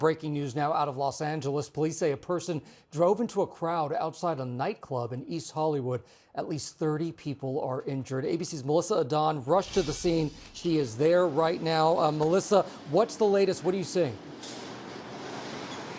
Breaking news now out of Los Angeles. Police say a person drove into a crowd outside a nightclub in East Hollywood. At least 30 people are injured. ABC's Melissa Adon rushed to the scene. She is there right now. Melissa, what's the latest? What are you seeing?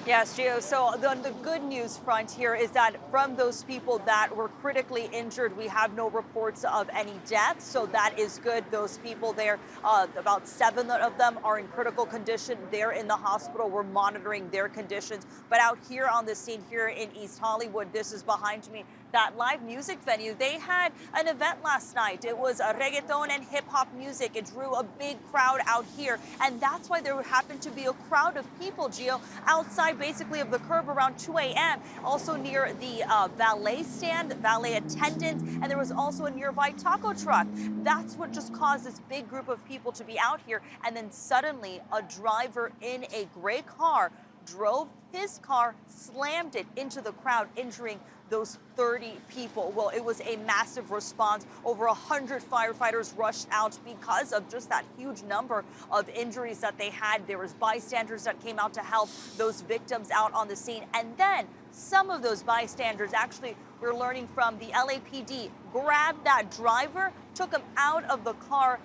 Yes, Gio. So the good news front here is that from those people that were critically injured, we have no reports of any deaths. So that is good. Those people there, about 7 of them are in critical condition. They're in the hospital. We're monitoring their conditions. But out here on the scene here in East Hollywood, this is behind me, that live music venue. They had an event last night. It was a reggaeton and hip hop music. It drew a big crowd out here. And that's why there happened to be a crowd of people, Gio, outside basically of the curb around 2 a.m. Also near the valet stand, valet attendants, and there was also a nearby taco truck. That's what just caused this big group of people to be out here. And then suddenly a driver in a gray car drove his car, slammed it into the crowd, injuring those 30 people. Well, it was a massive response. Over 100 firefighters rushed out because of just that huge number of injuries that they had. There was bystanders that came out to help those victims out on the scene. And then some of those bystanders, actually, we're learning from the LAPD, grabbed that driver, took him out of the car.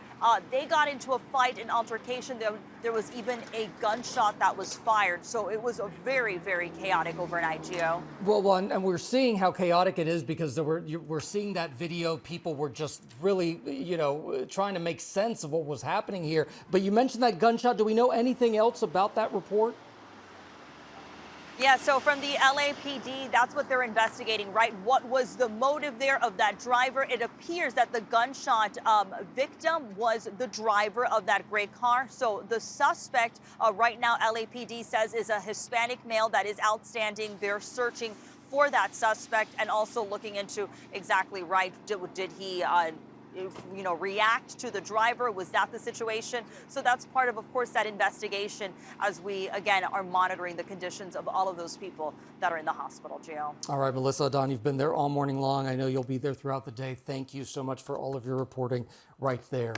They got into a fight, an altercation. There was even a gunshot that was fired. So it was a very, very chaotic overnight, Gio. Well, and we're seeing how chaotic it is because we're seeing that video. People were just really, trying to make sense of what was happening here. But you mentioned that gunshot. Do we know anything else about that report? Yeah, so from the LAPD, that's what they're investigating, right? What was the motive there of that driver? It appears that the gunshot victim was the driver of that gray car. So the suspect right now, LAPD says, is a Hispanic male that is outstanding. They're searching for that suspect and also looking into exactly right. Did he react to the driver? Was that the situation? So that's part of course, that investigation as we, again, are monitoring the conditions of all of those people that are in the hospital, Gio. All right, Melissa Adon, you've been there all morning long. I know you'll be there throughout the day. Thank you so much for all of your reporting right there.